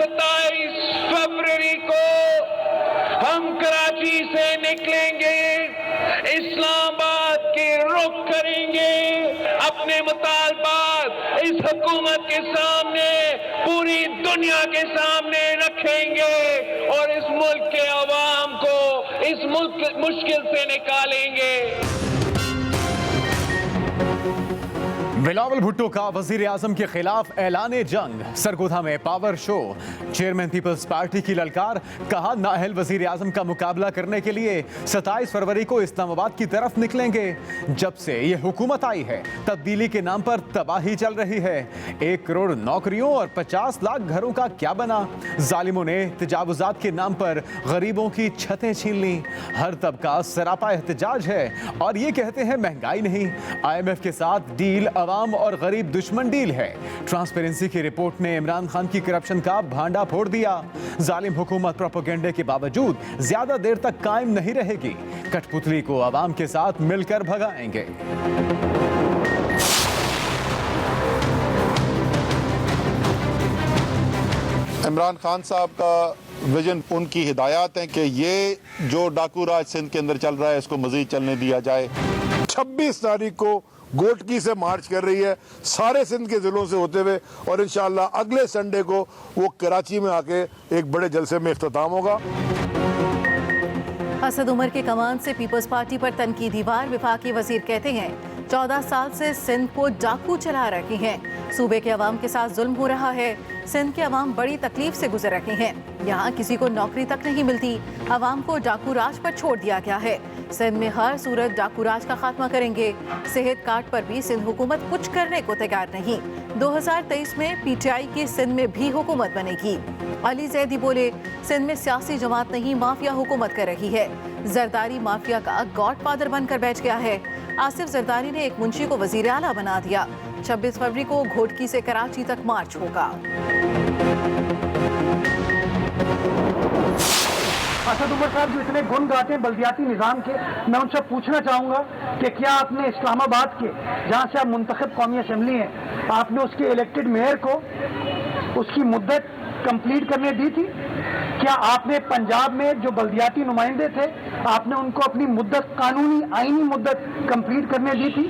27 फरवरी को हम कराची से निकलेंगे, इस्लामाबाद की रुख करेंगे, अपने मुतालबात इस हुकूमत के सामने, पूरी दुनिया के सामने रखेंगे और इस मुल्क के अवाम को इस मुश्किल से निकालेंगे। बिलावल भुट्टो का वजीर आजम के खिलाफ ऐलाने जंग, सरगोधा में power show, chairman Peoples Party की ललकार, कहा नाअहल वजीर आजम का मुकाबला करने के लिए 27 फरवरी को इस्लामाबाद की तरफ निकलेंगे। जब से ये हुकूमत आई है तब्दीली के नाम पर तबाही चल रही है। 1 करोड़ नौकरियों और 50 लाख घरों का क्या बना? जालिमों ने तजावुजात के नाम पर गरीबों की छतें छीन ली। हर तबका सरापा एहतजाज है और ये कहते हैं महंगाई नहीं, IMF के साथ डील आवाम और गरीब दुश्मन डील है। ट्रांसपेरेंसी की रिपोर्ट ने इमरान खान की करप्शन का भांडा फोड़ दिया। जालिम हुकूमत प्रोपेगेंडे के बावजूद ज्यादा देर तक कायम नहीं रहेगी। कठपुतली को आवाम के साथ मिलकर भगाएंगे। इमरान खान साहब का विजन, उनकी हिदायत है कि ये जो डाकू राज सिंध के अंदर चल रहा है इसको मजीद चलने दिया जाए। 26 तारीख को गोटकी से मार्च कर रही है, सारे सिंध के जिलों से होते हुए, और इंशाअल्लाह अगले संडे को वो कराची में आके एक बड़े जलसे में इख्तिताम होगा। असद उमर के कमान से पीपल्स पार्टी पर तनकीदी वार। वफाकी वजीर कहते हैं 14 साल से सिंध को डाकू चला रहे हैं। सूबे के अवाम के साथ जुल्म हो रहा है। सिंध के अवाम बड़ी तकलीफ से गुजर रहे हैं। यहाँ किसी को नौकरी तक नहीं मिलती। अवाम को डाकू राज पर छोड़ दिया गया है। सिंध में हर सूरत डाकू राज का खात्मा करेंगे। सेहत कार्ड पर भी सिंध हुकूमत कुछ करने को तैयार नहीं। 2023 में PTI की सिंध में भी हुकूमत बनेगी। अली जैदी बोले, सिंध में सियासी जमात नहीं, माफिया हुकूमत कर रही है। जरदारी माफिया का गॉडफादर बनकर बैठ गया है। आसिफ जरदारी ने एक मुंशी को वजीर आला बना दिया। 26 फरवरी को घोटकी से कराची तक मार्च होगा। असद उमर साहब जो इतने गुण गाते हैं बल्दियाती निज़ाम के, मैं उनसे पूछना चाहूँगा कि क्या आपने इस्लामाबाद के, जहाँ से आप मुंतखब कौमी असम्बली हैं, आपने उसके इलेक्टेड मेयर को उसकी मुद्दत कंप्लीट करने दी थी? क्या आपने पंजाब में जो बल्दियाती नुमाइंदे थे, आपने उनको अपनी मुद्दत, कानूनी आईनी मुद्दत कंप्लीट करने दी थी?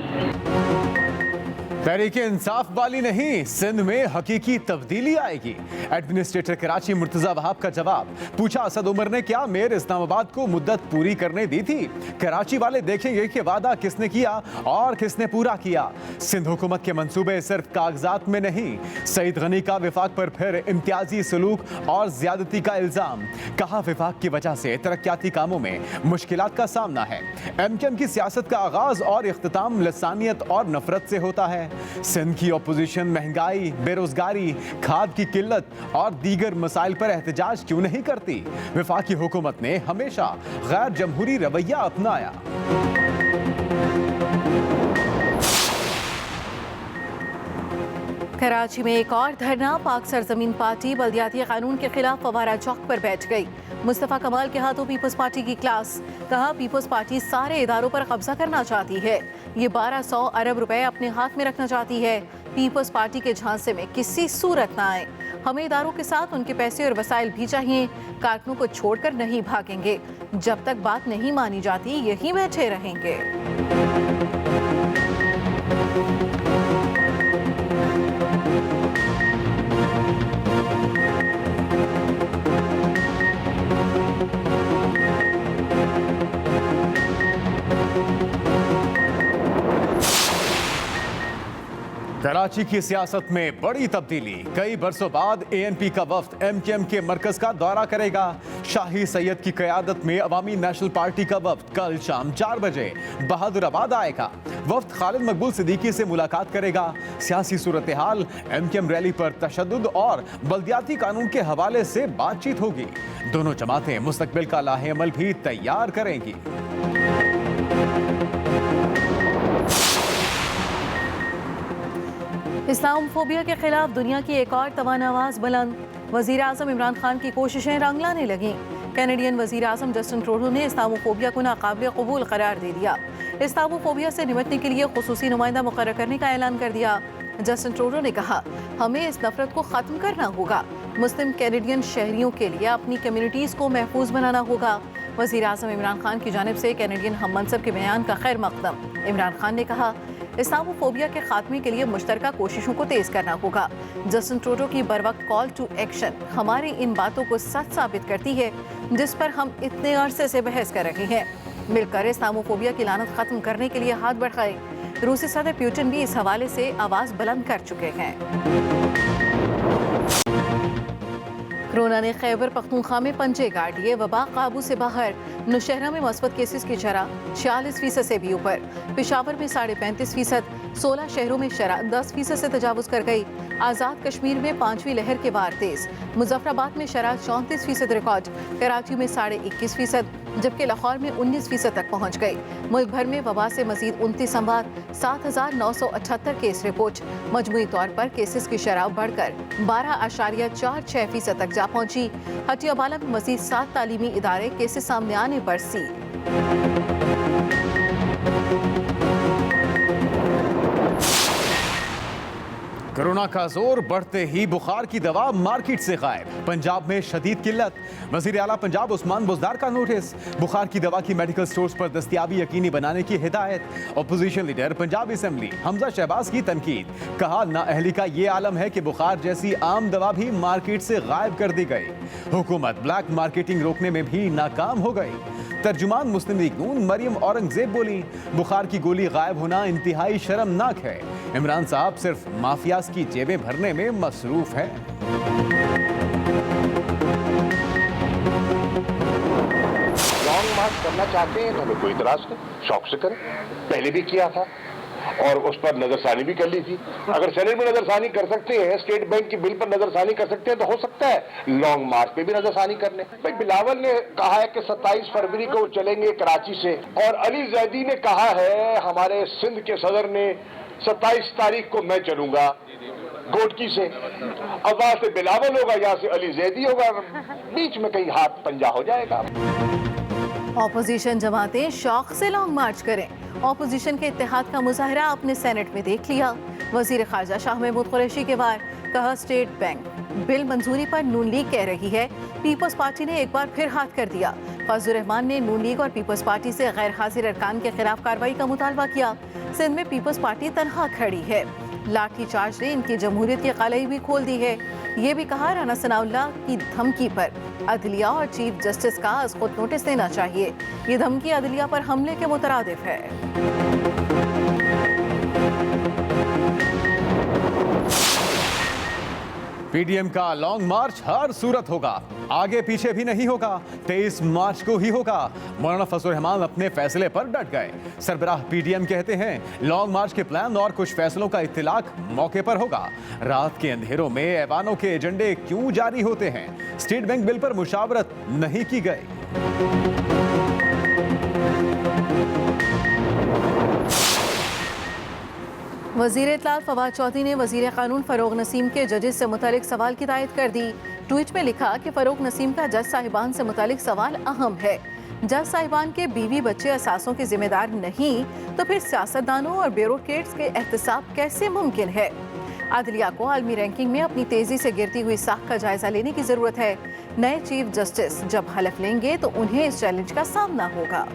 तहरीक इंसाफ वाली नहीं, सिंध में हकीकी तब्दीली आएगी। एडमिनिस्ट्रेटर कराची मुर्तजा वहाब का जवाब। पूछा, असद उमर ने क्या मेयर इस्लामाबाद को मुद्दत पूरी करने दी थी? कराची वाले देखेंगे कि वादा किसने किया और किसने पूरा किया। सिंध हुकूमत के मंसूबे सिर्फ कागजात में नहीं। सईद गनी का विफाक पर फिर इम्तियाजी सलूक और ज्यादती का इल्जाम। कहा, विफाक की वजह से तरक्याती कामों में मुश्किलात का सामना है। MKM की सियासत का आगाज और इख्तिताम लसानियत और नफरत से होता है। सिंध की अपोजिशन महंगाई, बेरोजगारी, खाद की किल्लत और दीगर मसाइल पर एहतजाज क्यों नहीं करती? वफाकी हुकूमत ने हमेशा गैर जमहूरी रवैया अपनाया। कराची में एक और धरना। पाक सरजमीन पार्टी बल्दियाती कानून के खिलाफ फवारा चौक पर बैठ गई। मुस्तफ़ा कमाल के हाथों पीपल्स पार्टी की क्लास। कहा, पीपल्स पार्टी सारे इदारों पर कब्जा करना चाहती है। ये 1200 अरब रुपए अपने हाथ में रखना चाहती है। पीपल्स पार्टी के झांसे में किसी सूरत ना आए। हमें इदारों के साथ उनके पैसे और वसाइल भी चाहिए। कारकुनों को छोड़कर नहीं भागेंगे। जब तक बात नहीं मानी जाती यहीं बैठे रहेंगे। कराची की सियासत में बड़ी तब्दीली। कई बरसों बाद ANP का वफ्द MKM के मरकज का दौरा करेगा। शाही सैयद की क़यादत में अवामी नेशनल पार्टी का वफ्द कल शाम 4 बजे बहादुराबाद आएगा। वफ्द खालिद मकबूल सिद्दीकी से मुलाकात करेगा। सियासी सूरत हाल, MKM रैली पर तशद्दुद और बल्दियाती कानून के हवाले से बातचीत होगी। दोनों जमातें मुस्तकबिल का लाहेअमल भी तैयार करेंगी। इस्लामोफोबिया के खिलाफ दुनिया की एक और तवाना आवाज बुलंद। वजीर आजम इमरान खान की कोशिशें रंग लाने लगीं। कैनेडियन वजीर आजम जस्टिन ट्रूडो ने इस्लामोफोबिया को नाकाबिल कबूल करार दे दिया। इस्लामोफोबिया से निपटने के लिए खुसूसी नुमाइंदा मुकर्रर करने का ऐलान कर दिया। जस्टिन ट्रूडो ने कहा, हमें इस नफरत को खत्म करना होगा। मुस्लिम कैनेडियन शहरियों के लिए अपनी कम्युनिटीज़ को महफूज बनाना होगा। वज़ीर आज़म इमरान खान की जानिब से कैनेडियन हम मनसब के बयान का खैर मकदम। इमरान खान ने कहा, इस्लामोफोबिया के खात्मे के लिए मुश्तरका कोशिशों को तेज करना होगा। जस्टिन ट्रूडो की बरवक्त कॉल टू एक्शन हमारी इन बातों को सच साबित करती है जिस पर हम इतने अरसे से बहस कर रहे हैं। मिलकर इस्लामोफोबिया की लानत खत्म करने के लिए हाथ बढ़ाएं। रूसी सदर पुतिन भी इस हवाले से आवाज बुलंद कर चुके हैं। कोरोना ने खैबर पख्तूनख्वा में पंजे गाड़ लिए। वबा काबू से बाहर। नौशहरा में मस्बत केसेस की शरह 46% से भी ऊपर। पेशावर में 35.5%। 16 शहरों में शरह 10% से तजावुज कर गई। आज़ाद कश्मीर में 5वीं लहर के वार तेज। मुजफ्फराबाद में शरह 34% रिकॉर्ड। कराची में 21.5%, जबकि लाहौर में 19% तक पहुंच गई। मुल्क भर में वबा से मजीद 29 अमवात, 7,978 केस रिपोर्ट। मजमूई तौर पर केसेस की शरह बढ़कर 12.46% तक जा पहुंची। हटियाबाला में मजीद 7 तालीमी इदारे केसेस सामने आने पर सी। कोरोना का जोर बढ़ते ही बुखार की दवा मार्केट से गायब। पंजाब में शदीद किल्लत। वजीर आला पंजाब उस्मान बुज़दार का नोटिस। बुखार की दवा की मेडिकल स्टोर्स पर दस्तयाबी यकीनी बनाने की हिदायत। Opposition leader Punjab assembly Hamza Shahbaz की तनकीद। कहा, नाअहली का ये आलम है कि बुखार जैसी आम दवा भी मार्केट से गायब कर दी गई। हुकूमत ब्लैक मार्केटिंग रोकने में भी नाकाम हो गई। तर्जुमान मुस्लिम लीग नून मरियम औरंगजेब बोली, बुखार की गोली गायब होना इंतहाई शर्मनाक है। इमरान साहब सिर्फ माफियाज की जेबें भरने में मसरूफ है। लॉन्ग मार्च करना चाहते हैं तो हमें कोई इतराज नहीं, शौक से करें। पहले भी किया था और उस पर नजरसानी भी कर ली थी। अगर सेनेट में नजरसानी कर सकते हैं, स्टेट बैंक की बिल पर नजरसानी कर सकते हैं, तो हो सकता है लॉन्ग मार्च पे भी नजरसानी कर लें। भाई बिलावल ने कहा है कि 27 फरवरी को चलेंगे कराची से, और अली जैदी ने कहा है, हमारे सिंध के सदर ने 27 तारीख को मैं चलूंगा गोटकी से। अब वहां से बिलावल होगा, यहाँ से अली जैदी होगा, बीच में कहीं हाथ पंजा हो जाएगा। ऑपोजिशन जमातें शौक से लॉन्ग मार्च करें। ऑपोजिशन के इत्तेहाद का मुजाहरा आपने सेनेट में देख लिया। वजीर खारजा शाह महमूद कुरैशी के वार। कहा, स्टेट बैंक बिल मंजूरी पर नून लीग कह रही है, पीपल्स पार्टी ने एक बार फिर हाथ कर दिया। फजलुर रहमान ने नून लीग और पीपल्स पार्टी से गैर हाजिर अरकान के खिलाफ कार्रवाई का मुतालबा किया। सिंध में पीपल्स पार्टी तनहा खड़ी है। लाठी चार्ज ने इनकी जमहूरियत की कलाई भी खोल दी है। ये भी कहा, राना सनाउल्लाह की धमकी पर अदलिया और चीफ जस्टिस का आज खुद नोटिस देना चाहिए। ये धमकी अदलिया पर हमले के मुतरादिफ है। पीडीएम का लॉन्ग मार्च हर सूरत होगा, आगे पीछे भी नहीं होगा। 23 मार्च को ही होगा। मौलाना फजलुर रहमान अपने फैसले पर डट गए। सरबराह पीडीएम कहते हैं, लॉन्ग मार्च के प्लान और कुछ फैसलों का इत्तिलाक मौके पर होगा। रात के अंधेरों में ऐवानों के एजेंडे क्यों जारी होते हैं? स्टेट बैंक बिल पर मुशावरत नहीं की गई। वजीर इत्तलाल फवाद चौधरी ने वजीर कानून फरोग नसीम के जजेस से मुतालिक सवाल की तायद कर दी। ट्वीट में लिखा कि फरोग नसीम का जज साहिबान से मुतालिक सवाल अहम है। जज साहिबान के बीवी बच्चे असासों के जिम्मेदार नहीं तो फिर सियासतदानों और ब्यूरोक्रेट्स के एहतसाब कैसे मुमकिन है? अदलिया को आलमी रैंकिंग में अपनी तेजी से गिरती हुई साख का जायजा लेने की जरूरत है। नए चीफ जस्टिस जब हलफ लेंगे तो उन्हें इस चैलेंज का सामना होगा।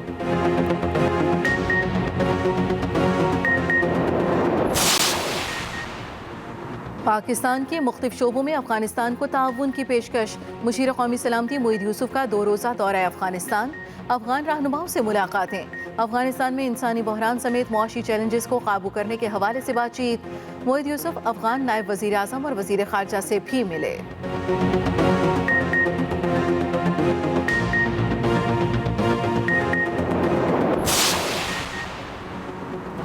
पाकिस्तान के मुख्तलिफ शोबों में अफगानिस्तान को ताउन की पेशकश। मुशीर कौमी सलामती मोईद यूसुफ का 2 रोज़ा दौरा अफगानिस्तान। अफगान रहनुमाओं से मुलाकातें। अफगानिस्तान में इंसानी बहरान समेत मुआशी चैलेंजेस को काबू करने के हवाले से बातचीत। मोईद यूसुफ अफगान नायब वज़ीर आज़म और वज़ीर खारजा से भी मिले।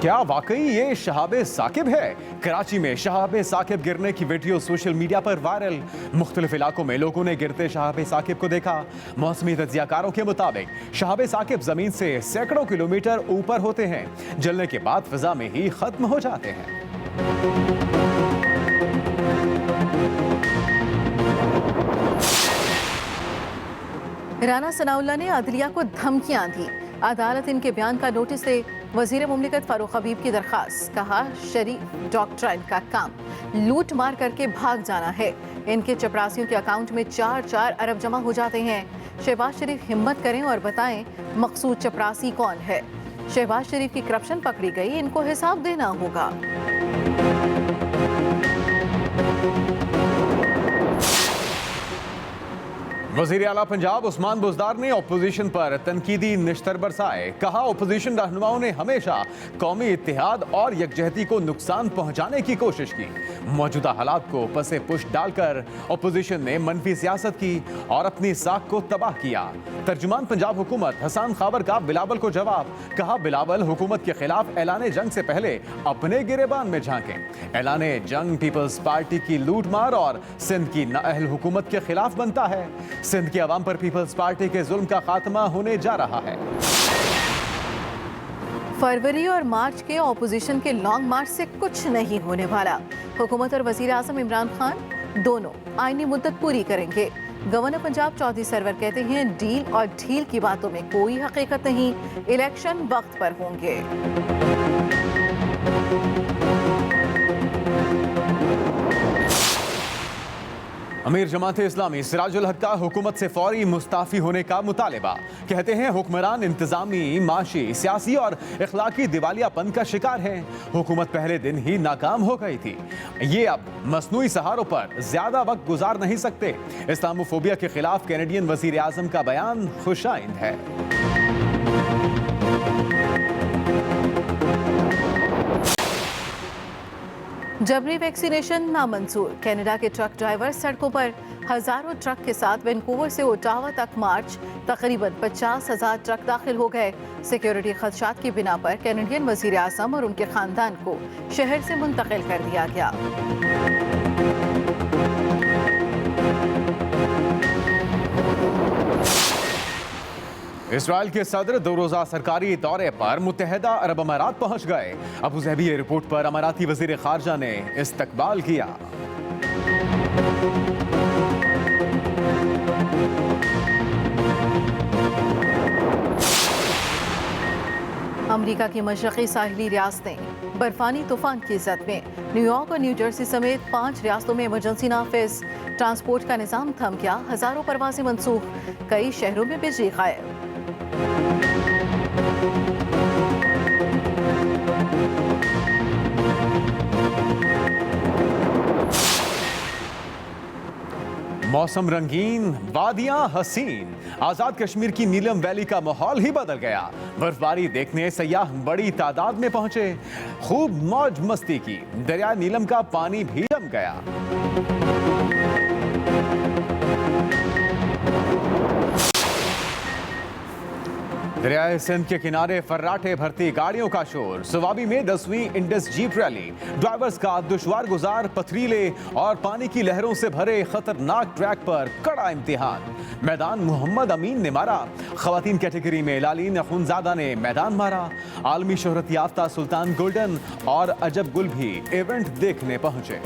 क्या वाकई ये शहाब साकिब है? कराची में शहाब साकिब गिरने की वीडियो सोशल मीडिया पर वायरल। मुख्तलिफ इलाकों में लोगों ने गिरते शहाब साकिब को देखा। मौसमी तज्जियाकारों के मुताबिक शहाब साकिब जमीन से सैकड़ों किलोमीटर ऊपर होते हैं, जलने के बाद फिजा में ही खत्म हो जाते हैं। राना सनाउल्लाह ने अदलिया को धमकियां दी। अदालत इनके बयान का नोटिस दे। वजीर मुमलिकत फारूक हबीब की दरखास्त, कहा शरीफ डॉक्ट्राइन का काम लूट मार करके भाग जाना है। इनके चपरासियों के अकाउंट में 4-4 अरब जमा हो जाते हैं। शहबाज शरीफ हिम्मत करें और बताएं मकसूद चपरासी कौन है। शहबाज शरीफ की करप्शन पकड़ी गई, इनको हिसाब देना होगा। वजीर आला पंजाब उस्मान बुज़दार ने अपोजिशन पर तनकीदी निश्तर बरसाए। कहा अपोजिशन रहनुमाओं ने हमेशा कौमी इत्तेहाद और यकजहती को नुकसान पहुंचाने की कोशिश की। मौजूदा हालात को पसे पुश डालकर अपोजिशन ने मनफी सियासत की और अपनी साख को तबाह किया। तर्जुमान पंजाब हुकूमत हसन खाबर का बिलावल को जवाब, कहा बिलावल हुकूमत के खिलाफ ऐलान जंग से पहले अपने गिरेबान में झांकें। ऐलान जंग पीपल्स पार्टी की लूट मार और सिंध की नाअहल हुकूमत के खिलाफ बनता है। सिंध की आवाम पर पीपल्स पार्टी के जुल्म का खात्मा होने जा रहा है। फरवरी और मार्च के ऑपोजिशन के लॉन्ग मार्च से कुछ नहीं होने वाला। हुकूमत और वजीर आजम इमरान खान दोनों आईनी मुद्दत पूरी करेंगे। गवर्नर पंजाब चौधरी सरवर कहते हैं डील और ढील की बातों में कोई हकीकत नहीं, इलेक्शन वक्त पर होंगे। अमीर जमाते इस्लामी सिराजुल हक का हुकूमत से फौरी मुस्ताफी होने का मुतालबा। कहते हैं हुक्मरान इंतजामी, माशी, सियासी और इखलाकी दिवालियापन का शिकार हैं। हुकूमत पहले दिन ही नाकाम हो गई थी, ये अब मसनूई सहारों पर ज्यादा वक्त गुजार नहीं सकते। इस्लामोफोबिया के खिलाफ कैनेडियन वजीर आजम का बयान खुशाइंद है। जबरी वैक्सीनेशन नामंजूर। कनाडा के ट्रक ड्राइवर सड़कों पर हजारों ट्रक के साथ वैनकूवर से ओटावा तक मार्च। तकरीबन 50,000 ट्रक दाखिल हो गए। सिक्योरिटी खदशात की बिना पर कैनेडियन वजीर आजम और उनके खानदान को शहर से मुंतकिल कर दिया गया। इसराइल के सदर 2 रोज़ा सरकारी दौरे पर मुत्तहदा अरब अमारात पहुंच गए। अबू धाबी एयरपोर्ट पर अमाराती वजीर खारजा ने इस्तकबाल किया। अमरीका की मशरक़ी साहिली रियासतें बर्फानी तूफान की जद में। न्यूयॉर्क और न्यू जर्सी समेत 5 रियासतों में इमरजेंसी नाफिज। ट्रांसपोर्ट का निज़ाम थम गया, हजारों परवाजें मनसूख, कई शहरों में बिजली गायब। मौसम रंगीन, वादियां हसीन। आजाद कश्मीर की नीलम वैली का माहौल ही बदल गया। बर्फबारी देखने सयाह बड़ी तादाद में पहुंचे, खूब मौज मस्ती की। दरिया नीलम का पानी भी जम गया। दरियाए सिंध के किनारे फर्राटे भरती गाड़ियों का शोर। सवाबी में 10वीं इंडस जीप रैली। ड्राइवर्स का दुश्वार गुजार पथरीले और पानी की लहरों से भरे खतरनाक ट्रैक पर कड़ा इम्तिहान। मैदान मोहम्मद अमीन ने मारा। खवातीन कैटेगरी में लालीन अखुनजादा ने मैदान मारा। आलमी शोहरत याफ्ता सुल्तान गोल्डन और अजब गुल भी इवेंट देखने पहुंचे।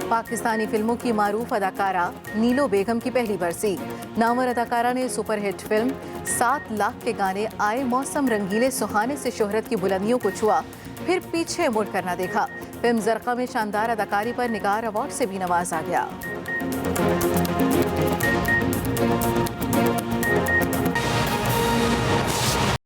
पाकिस्तानी फिल्मों की मारूफ अदाकारा नीलो बेगम की पहली बरसी। नामवर अदाकारा ने सुपरहिट फिल्म 7 लाख के गाने आए मौसम रंगीले सुहाने से शोहरत की बुलंदियों को छुआ, फिर पीछे मुड़ कर न देखा। फिल्म जरका में शानदार अदाकारी पर निगार अवार्ड से भी नवाजा गया।